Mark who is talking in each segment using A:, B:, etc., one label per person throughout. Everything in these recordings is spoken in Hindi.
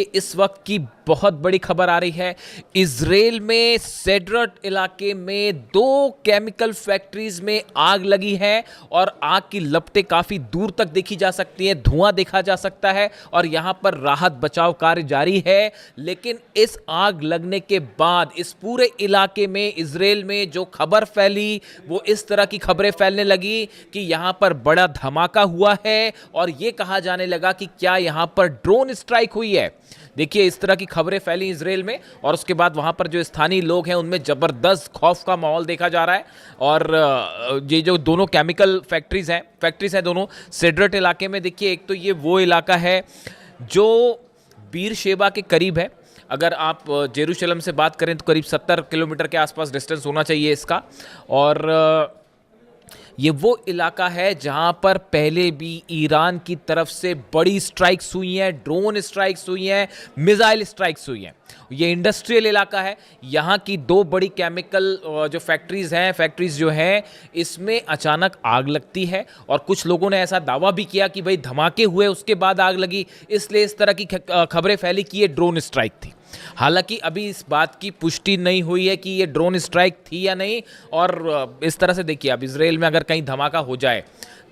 A: इस वक्त की बहुत बड़ी खबर आ रही है। इजराइल में सेड्रट इलाके में 2 केमिकल फैक्ट्रीज में आग लगी है और आग की लपटें काफी दूर तक देखी जा सकती हैं, धुआं देखा जा सकता है और यहां पर राहत बचाव कार्य जारी है। लेकिन इस आग लगने के बाद इस पूरे इलाके में इजराइल में जो खबर फैली वो इस तरह की खबरें फैलने लगी कि यहां पर बड़ा धमाका हुआ है और यह कहा जाने लगा कि क्या यहां पर ड्रोन स्ट्राइक हुई है। देखिए, इस तरह की खबरें फैली इजराइल में और उसके बाद वहां पर जो स्थानीय लोग हैं उनमें जबरदस्त खौफ का माहौल देखा जा रहा है। और ये जो दोनों केमिकल फैक्ट्रीज हैं दोनों सेड्रट इलाके में। देखिए, एक तो ये वो इलाका है जो बीर शेबा के करीब है। अगर आप जेरूशलम से बात करें तो करीब 70 किलोमीटर के आसपास डिस्टेंस होना चाहिए इसका। और ये वो इलाका है जहां पर पहले भी ईरान की तरफ से बड़ी स्ट्राइक्स हुई हैं, ड्रोन स्ट्राइक्स हुई हैं, मिसाइल स्ट्राइक्स हुई हैं। ये इंडस्ट्रियल इलाका है। यहाँ की 2 बड़ी केमिकल जो फैक्ट्रीज जो हैं इसमें अचानक आग लगती है और कुछ लोगों ने ऐसा दावा भी किया कि भाई धमाके हुए उसके बाद आग लगी, इसलिए इस तरह की खबरें फैली कि ये ड्रोन स्ट्राइक थी। हालांकि अभी इस बात की पुष्टि नहीं हुई है कि ये ड्रोन स्ट्राइक थी या नहीं। और इस तरह से देखिए, अब इजराइल में अगर कहीं धमाका हो जाए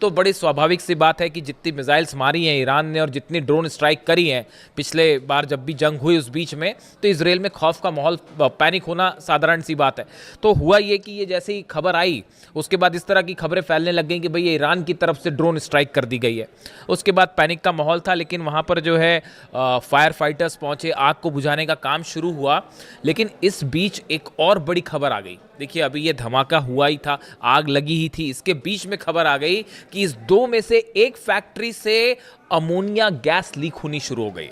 A: तो बड़ी स्वाभाविक सी बात है कि जितनी मिसाइल्स मारी हैं ईरान ने और जितनी ड्रोन स्ट्राइक करी हैं पिछले बार जब भी जंग हुई उस बीच में, तो इजराइल में खौफ का माहौल, पैनिक होना साधारण सी बात है। तो हुआ ये कि ये जैसे ही खबर आई उसके बाद इस तरह की खबरें फैलने लग गई कि भाई ये ईरान की तरफ से ड्रोन स्ट्राइक कर दी गई है। उसके बाद पैनिक का माहौल था, लेकिन वहाँ पर जो है फायर फाइटर्स पहुँचे, आग को बुझाने का काम शुरू हुआ। लेकिन इस बीच एक और बड़ी खबर आ गई। देखिए, अभी ये धमाका हुआ ही था, आग लगी ही थी, इसके बीच में खबर आ गई कि इस 2 में से एक फैक्ट्री से अमोनिया गैस लीक होनी शुरू हो गई।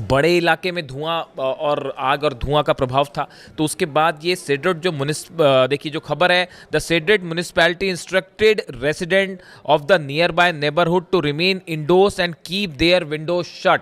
A: बड़े इलाके में धुआं और आग और धुआं का प्रभाव था। तो उसके बाद ये सेड्रट जो देखिए जो खबर है, द सेड्रट municipality instructed resident of the nearby neighbourhood to remain indoors and keep their windows shut.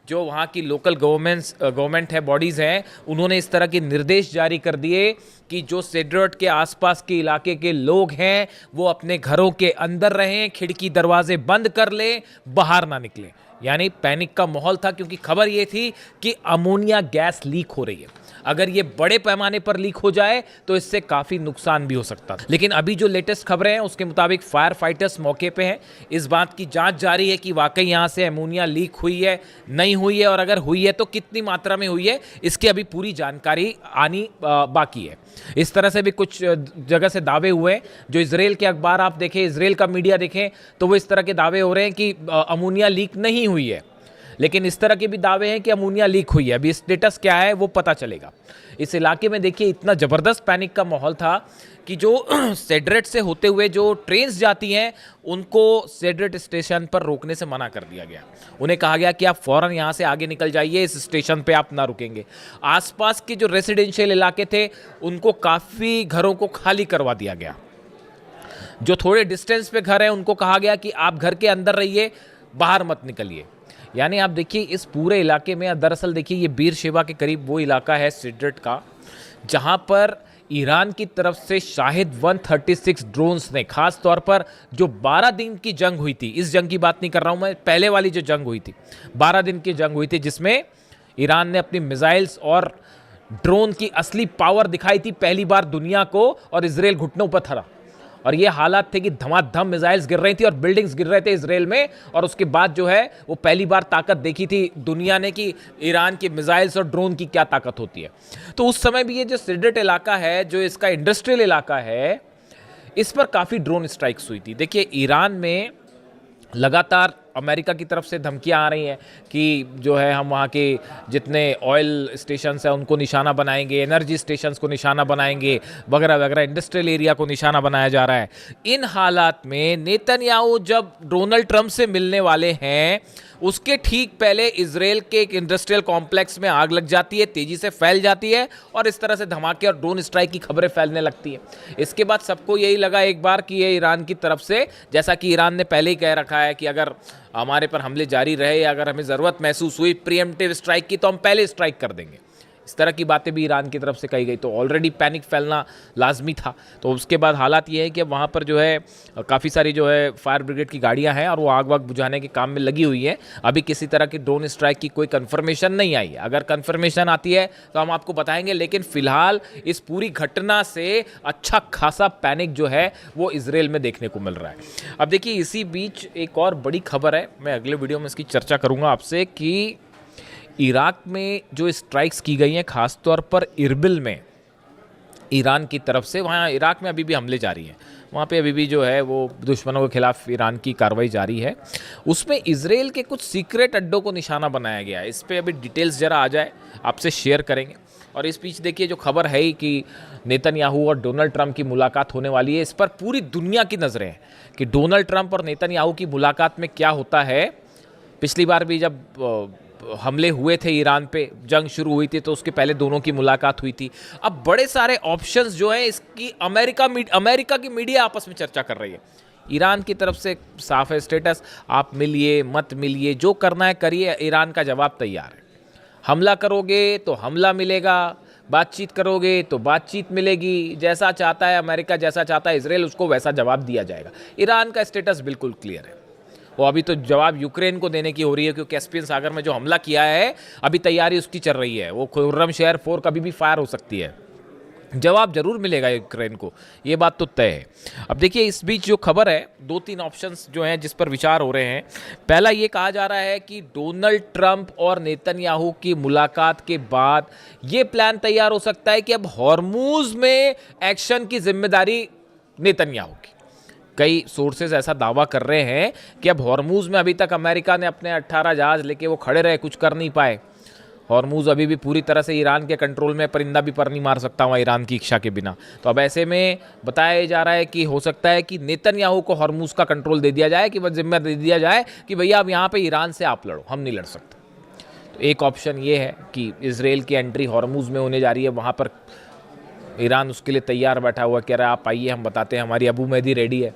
A: जो वहाँ की लोकल गवर्नमेंट है, बॉडीज़ हैं, उन्होंने इस तरह के निर्देश जारी कर दिए कि जो सेड्रट के आसपास के इलाके के लोग हैं वो अपने घरों के अंदर रहें, खिड़की दरवाजे बंद कर लें, बाहर ना निकलें। यानी पैनिक का माहौल था क्योंकि खबर ये थी कि अमोनिया गैस लीक हो रही है। अगर ये बड़े पैमाने पर लीक हो जाए तो इससे काफ़ी नुकसान भी हो सकता था। लेकिन अभी जो लेटेस्ट खबरें हैं उसके मुताबिक फायर फाइटर्स मौके पे हैं। इस बात की जांच जारी है कि वाकई यहाँ से अमोनिया लीक हुई है, नहीं हुई है, और अगर हुई है तो कितनी मात्रा में हुई है, इसकी अभी पूरी जानकारी आनी बाकी है। इस तरह से भी कुछ जगह से दावे हुए हैं। जो इजराइल के अखबार आप देखें, इजराइल का मीडिया देखें, तो वो इस तरह के दावे हो रहे हैं कि अमोनिया लीक नहीं हुई है। लेकिन इस तरह के भी दावे हैं कि अमोनिया लीक हुई है। अभी स्टेटस क्या है वो पता चलेगा। इस इलाके में देखिए इतना ज़बरदस्त पैनिक का माहौल था कि जो सेड्रट से होते हुए जो ट्रेन्स जाती हैं उनको सेड्रट स्टेशन पर रोकने से मना कर दिया गया। उन्हें कहा गया कि आप फ़ौरन यहाँ से आगे निकल जाइए, इस स्टेशन पे आप ना रुकेंगे। आसपास के जो रेसिडेंशियल इलाके थे उनको काफ़ी घरों को खाली करवा दिया गया। जो थोड़े डिस्टेंस पे घर हैं उनको कहा गया कि आप घर के अंदर रहिए, बाहर मत निकलिए। यानी आप देखिए इस पूरे इलाके में, दरअसल देखिए ये बीर शेबा के करीब वो इलाका है सेड्रट का जहां पर ईरान की तरफ से शाहिद 136 ड्रोन्स ने, खास तौर पर जो 12 दिन की जंग हुई थी, इस जंग की बात नहीं कर रहा हूं मैं, पहले वाली जो जंग हुई थी 12 दिन की जंग हुई थी जिसमें ईरान ने अपनी मिसाइल्स और ड्रोन की असली पावर दिखाई थी पहली बार दुनिया को, और इजराइल घुटनों पर था। और ये हालात थे कि धमाधम मिसाइल्स गिर रही थी और बिल्डिंग्स गिर रहे थे इजराइल में। और उसके बाद जो है वो पहली बार ताकत देखी थी दुनिया ने कि ईरान की मिसाइल्स और ड्रोन की क्या ताकत होती है। तो उस समय भी ये जो सेड्रट इलाका है, जो इसका इंडस्ट्रियल इलाका है, इस पर काफ़ी ड्रोन स्ट्राइक्स हुई थी। देखिए, ईरान में लगातार अमेरिका की तरफ से धमकियां आ रही हैं कि जो है हम वहाँ के जितने ऑयल स्टेशंस हैं उनको निशाना बनाएंगे, एनर्जी स्टेशंस को निशाना बनाएंगे, वगैरह वगैरह, इंडस्ट्रियल एरिया को निशाना बनाया जा रहा है। इन हालात में नेतन्याहू जब डोनाल्ड ट्रंप से मिलने वाले हैं उसके ठीक पहले इजराइल के एक इंडस्ट्रियल कॉम्प्लेक्स में आग लग जाती है, तेजी से फैल जाती है और इस तरह से धमाके और ड्रोन स्ट्राइक की खबरें फैलने लगती हैं। इसके बाद सबको यही लगा एक बार कि ये ईरान की तरफ से, जैसा कि ईरान ने पहले ही कह रखा है कि अगर हमारे पर हमले जारी रहे या अगर हमें ज़रूरत महसूस हुई प्रीएम्प्टिव स्ट्राइक की तो हम पहले स्ट्राइक कर देंगे। इस तरह की बातें भी ईरान की तरफ से कही गई। तो ऑलरेडी पैनिक फैलना लाजमी था। तो उसके बाद हालात ये है कि अब वहाँ पर जो है काफ़ी सारी जो है फायर ब्रिगेड की गाड़ियाँ हैं और वो आग वाग बुझाने के काम में लगी हुई है। अभी किसी तरह की ड्रोन स्ट्राइक की कोई कन्फर्मेशन नहीं आई है। अगर कन्फर्मेशन आती है तो हम आपको बताएंगे, लेकिन फिलहाल इस पूरी घटना से अच्छा खासा पैनिक जो है वो इजराइल में देखने को मिल रहा है। अब देखिए, इसी बीच एक और बड़ी खबर है, मैं अगले वीडियो में इसकी चर्चा करूंगा आपसे, कि इराक में जो स्ट्राइक्स की गई हैं खासतौर पर इरबिल में ईरान की तरफ से, वहाँ इराक में अभी भी हमले जारी हैं, वहाँ पे अभी भी जो है वो दुश्मनों के खिलाफ ईरान की कार्रवाई जारी है। उसमें इजराइल के कुछ सीक्रेट अड्डों को निशाना बनाया गया है। इस पर अभी डिटेल्स ज़रा आ जाए आपसे शेयर करेंगे। और इस बीच देखिए, जो खबर है ही कि नेतन्याहू और डोनाल्ड ट्रंप की मुलाकात होने वाली है, इस पर पूरी दुनिया की नज़रें हैं कि डोनाल्ड ट्रंप और नेतन्याहू की मुलाकात में क्या होता है। पिछली बार भी जब हमले हुए थे ईरान पे, जंग शुरू हुई थी, तो उसके पहले दोनों की मुलाकात हुई थी। अब बड़े सारे ऑप्शंस जो हैं इसकी अमेरिका की मीडिया आपस में चर्चा कर रही है। ईरान की तरफ से साफ है स्टेटस, आप मिलिए मत मिलिए, जो करना है करिए, ईरान का जवाब तैयार है। हमला करोगे तो हमला मिलेगा, बातचीत करोगे तो बातचीत मिलेगी। जैसा चाहता है अमेरिका, जैसा चाहता है इजराइल, उसको वैसा जवाब दिया जाएगा। ईरान का स्टेटस बिल्कुल क्लियर है। वो अभी तो जवाब यूक्रेन को देने की हो रही है, क्योंकि कैस्पियन सागर में जो हमला किया है अभी तैयारी उसकी चल रही है। वो खुर्रम शहर 4 कभी भी फायर हो सकती है। जवाब जरूर मिलेगा यूक्रेन को, ये बात तो तय है। अब देखिए, इस बीच जो खबर है, 2-3 ऑप्शंस जो हैं जिस पर विचार हो रहे हैं। पहला ये कहा जा रहा है कि डोनाल्ड ट्रंप और नेतन्याहू की मुलाकात के बाद ये प्लान तैयार हो सकता है कि अब हॉर्मूज में एक्शन की जिम्मेदारी नेतन्याहू की। कई सोर्सेज ऐसा दावा कर रहे हैं कि अब हॉर्मूज में अभी तक अमेरिका ने अपने 18 जहाज लेके वो खड़े रहे, कुछ कर नहीं पाए। हॉर्मूज अभी भी पूरी तरह से ईरान के कंट्रोल में, परिंदा भी पर नहीं मार सकता वहाँ ईरान की इच्छा के बिना। तो अब ऐसे में बताया जा रहा है कि हो सकता है कि नेतन्याहू को हॉर्मूज का कंट्रोल दे दिया जाए, कि वह जिम्मा दे दिया जाए कि भैया अब यहाँ पे ईरान से आप लड़ो, हम नहीं लड़ सकते। तो एक ऑप्शन ये है कि इजराइल की एंट्री हॉर्मूज में होने जा रही है, वहाँ पर ईरान उसके लिए तैयार बैठा हुआ, कह रहा है आप आइए, हम बताते हैं, हमारी अबू मेहदी रेडी है,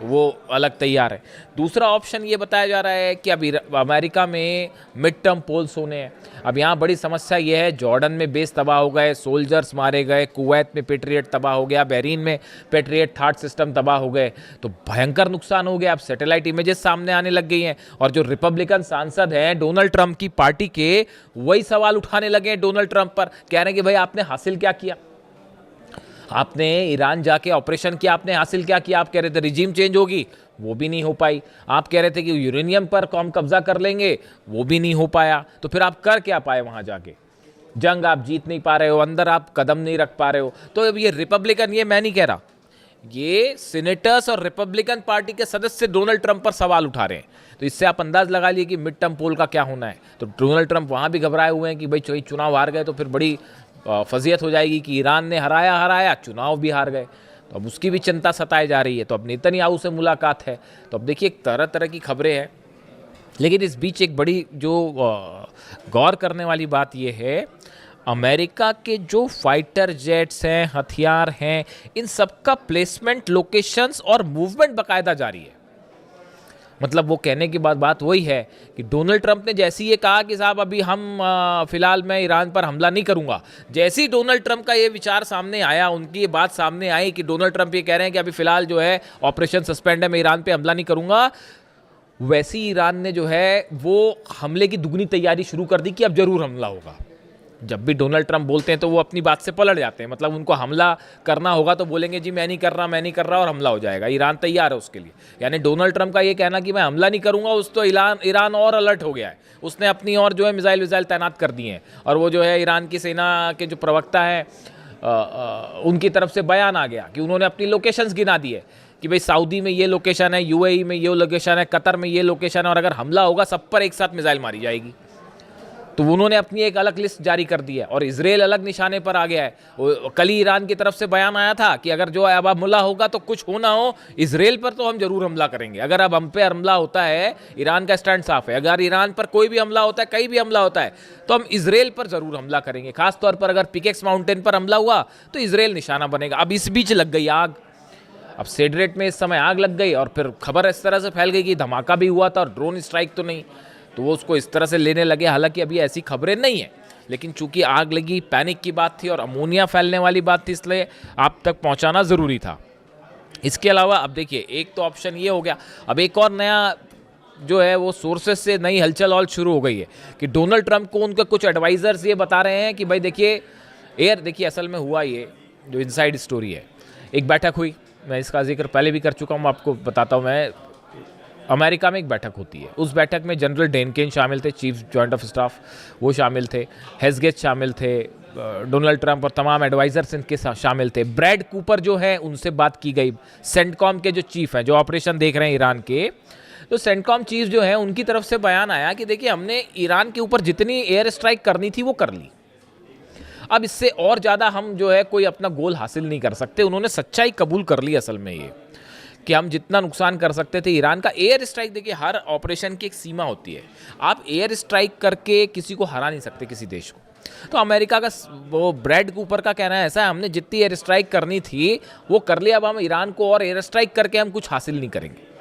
A: तो वो अलग तैयार है। दूसरा ऑप्शन ये बताया जा रहा है कि अब अमेरिका में मिड टर्म पोल्स होने हैं। अब यहाँ बड़ी समस्या ये है, जॉर्डन में बेस तबाह हो गए, सोल्जर्स मारे गए, कुवैत में पेट्रियट तबाह हो गया, बहरीन में पेट्रियट थर्ड सिस्टम तबाह हो गए, तो भयंकर नुकसान हो गया। अब सैटेलाइट इमेजेस सामने आने लग गई हैं, और जो रिपब्लिकन सांसद हैं डोनाल्ड ट्रंप की पार्टी के, वही सवाल उठाने लगे हैं डोनाल्ड ट्रंप पर, कह रहे हैं कि भाई आपने हासिल क्या किया, आपने ईरान जाके ऑपरेशन किया, आपने हासिल क्या किया। आप कह रहे थे रिजीम चेंज होगी, वो भी नहीं हो पाई। आप कह रहे थे कि यूरेनियम पर हम कब्जा कर लेंगे, वो भी नहीं हो पाया। तो फिर आप कर क्या पाए वहां जाके? जंग आप जीत नहीं पा रहे हो, अंदर आप कदम नहीं रख पा रहे हो। तो अब ये रिपब्लिकन, ये मैं नहीं कह रहा, ये सीनेटर्स और रिपब्लिकन पार्टी के सदस्य डोनाल्ड ट्रंप पर सवाल उठा रहे हैं। तो इससे आप अंदाज लगा लिए कि मिड टर्म पोल का क्या होना है। तो डोनाल्ड ट्रंप वहां भी घबराए हुए हैं कि भाई चुनाव हार गए तो फिर बड़ी फजीयत हो जाएगी कि ईरान ने हराया, चुनाव भी हार गए। तो अब उसकी भी चिंता सताई जा रही है। तो अब नेतन्याहू से मुलाकात है। तो अब देखिए, तरह तरह की खबरें हैं। लेकिन इस बीच एक बड़ी जो गौर करने वाली बात यह है, अमेरिका के जो फाइटर जेट्स हैं, हथियार हैं, इन सबका प्लेसमेंट, लोकेशंस और मूवमेंट बाकायदा जारी है। मतलब वो कहने की बात वही है कि डोनाल्ड ट्रंप ने जैसे ये कहा कि साहब अभी हम फिलहाल मैं ईरान पर हमला नहीं करूंगा, जैसे ही डोनाल्ड ट्रंप का ये विचार सामने आया, उनकी ये बात सामने आई कि डोनाल्ड ट्रंप ये कह रहे हैं कि अभी फिलहाल जो है ऑपरेशन सस्पेंड है, मैं ईरान पे हमला नहीं करूंगा, वैसे ही ईरान ने जो है वो हमले की दुगनी तैयारी शुरू कर दी कि अब जरूर हमला होगा। जब भी डोनाल्ड ट्रंप बोलते हैं तो वो अपनी बात से पलट जाते हैं। मतलब उनको हमला करना होगा तो बोलेंगे जी मैं नहीं कर रहा, और हमला हो जाएगा। ईरान तैयार है उसके लिए। यानी डोनाल्ड ट्रंप का ये कहना कि मैं हमला नहीं करूंगा, उस तो ईरान और अलर्ट हो गया है। उसने अपनी और जो है मिसाइल तैनात कर दिए हैं। और वो जो है ईरान की सेना के जो प्रवक्ता है उनकी तरफ से बयान आ गया कि उन्होंने अपनी लोकेशंस गिना दी है कि भाई सऊदी में ये लोकेशन है, यूएई में ये लोकेशन है, कतर में ये लोकेशन है, और अगर हमला होगा सब पर एक साथ मिसाइल मारी जाएगी। तो उन्होंने अपनी एक अलग लिस्ट जारी कर दी है। और इजराइल अलग निशाने पर आ गया है। कल ही ईरान की तरफ से बयान आया था कि अगर जो अब हमला होगा तो कुछ हो ना हो, इजराइल पर तो हम जरूर हमला करेंगे। अगर अब हम पे हमला होता है, ईरान का स्टैंड साफ है, अगर ईरान पर कोई भी हमला होता है, कहीं भी हमला होता है, तो हम इजराइल पर जरूर हमला करेंगे। खासतौर पर अगर पिकेक्स माउंटेन पर हमला हुआ तो इजराइल निशाना बनेगा। अब इस बीच लग गई आग। अब सेड्रेट में इस समय आग लग गई, और फिर खबर इस तरह से फैल गई कि धमाका भी हुआ था और ड्रोन स्ट्राइक तो नहीं, तो वो उसको इस तरह से लेने लगे। हालांकि अभी ऐसी खबरें नहीं है, लेकिन चूंकि आग लगी, पैनिक की बात थी और अमोनिया फैलने वाली बात थी, इसलिए आप तक पहुंचाना ज़रूरी था। इसके अलावा अब देखिए, एक तो ऑप्शन ये हो गया, अब एक और नया जो है वो सोर्सेस से नई हलचल और शुरू हो गई है कि डोनाल्ड ट्रंप को उनके कुछ एडवाइजर्स ये बता रहे हैं कि भाई देखिए देखिए असल में हुआ ये जो इनसाइड स्टोरी है, एक बैठक हुई, मैं इसका जिक्र पहले भी कर चुका हूँ, आपको बताता हूँ मैं। अमेरिका में एक बैठक होती है, उस बैठक में जनरल डेनकेन शामिल थे, चीफ जॉइंट ऑफ स्टाफ, वो शामिल थे, हेस्गेट शामिल थे, डोनाल्ड ट्रंप और तमाम एडवाइजर्स इनके शामिल थे। ब्रैड कूपर जो है उनसे बात की गई, सेंटकॉम के जो चीफ हैं, जो ऑपरेशन देख रहे हैं ईरान के, तो सेंटकॉम चीफ जो है उनकी तरफ से बयान आया कि देखिए हमने ईरान के ऊपर जितनी एयर स्ट्राइक करनी थी वो कर ली, अब इससे और ज़्यादा हम जो है कोई अपना गोल हासिल नहीं कर सकते। उन्होंने सच्चाई कबूल कर ली असल में ये कि हम जितना नुकसान कर सकते थे ईरान का। एयर स्ट्राइक, देखिए हर ऑपरेशन की एक सीमा होती है, आप एयर स्ट्राइक करके किसी को हरा नहीं सकते, किसी देश को। तो अमेरिका का वो ब्रैड कूपर का कहना है ऐसा है, हमने जितनी एयर स्ट्राइक करनी थी वो कर लिया, अब हम ईरान को और एयर स्ट्राइक करके हम कुछ हासिल नहीं करेंगे।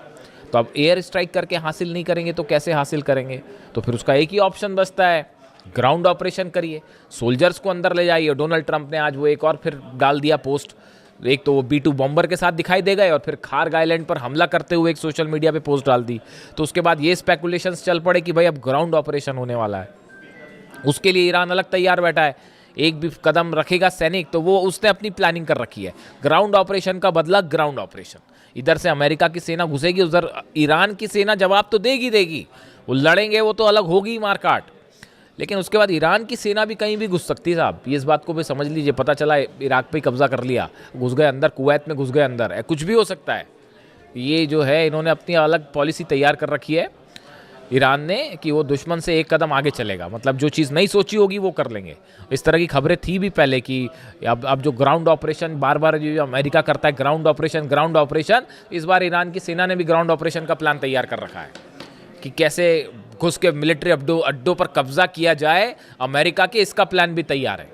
A: तो अब एयर स्ट्राइक करके हासिल नहीं करेंगे तो कैसे हासिल करेंगे? तो फिर उसका एक ही ऑप्शन बचता है, ग्राउंड ऑपरेशन करिए, सोल्जर्स को अंदर ले जाइए। डोनाल्ड ट्रंप ने आज वो एक और फिर डाल दिया पोस्ट, एक तो वो B-2 बॉम्बर के साथ दिखाई दे गए और फिर खार्ग आइलैंड पर हमला करते हुए एक सोशल मीडिया पे पोस्ट डाल दी। तो उसके बाद ये स्पेकुलेशंस चल पड़े कि भाई अब ग्राउंड ऑपरेशन होने वाला है, उसके लिए ईरान अलग तैयार बैठा है। एक भी कदम रखेगा सैनिक तो वो उसने अपनी प्लानिंग कर रखी है, ग्राउंड ऑपरेशन का बदला ग्राउंड ऑपरेशन। इधर से अमेरिका की सेना घुसेगी, उधर ईरान की सेना जवाब तो देगी, वो लड़ेंगे, वो तो अलग होगी मारकाट, लेकिन उसके बाद ईरान की सेना भी कहीं भी घुस सकती है साहब, ये इस बात को भी समझ लीजिए। पता चला इराक पे कब्जा कर लिया, घुस गए अंदर, कुवैत में घुस गए अंदर, कुछ भी हो सकता है। ये जो है इन्होंने अपनी अलग पॉलिसी तैयार कर रखी है ईरान ने कि वो दुश्मन से एक कदम आगे चलेगा, मतलब जो चीज़ नहीं सोची होगी वो कर लेंगे। इस तरह की खबरें थी भी पहले कि अब जो ग्राउंड ऑपरेशन बार बार जो अमेरिका करता है, ग्राउंड ऑपरेशन, इस बार ईरान की सेना ने भी ग्राउंड ऑपरेशन का प्लान तैयार कर रखा है कि कैसे घुस के मिलिट्री अड्डों पर कब्जा किया जाए अमेरिका के, इसका प्लान भी तैयार है।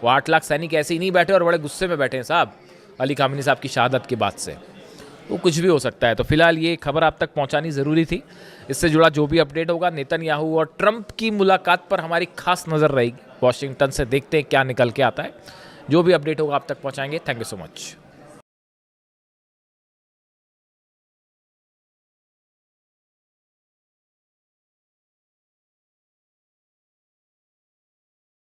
A: वो 8 लाख सैनिक ऐसे ही नहीं बैठे और बड़े गुस्से में बैठे हैं साहब अली खामेनी साहब की शहादत के बाद से, वो कुछ भी हो सकता है। तो फिलहाल ये खबर आप तक पहुंचानी ज़रूरी थी। इससे जुड़ा जो भी अपडेट होगा, नेतन्याहू और ट्रंप की मुलाकात पर हमारी खास नज़र रहेगी। वॉशिंगटन से देखते हैं क्या निकल के आता है। जो भी अपडेट होगा आप तक पहुंचाएंगे। Thank you so much.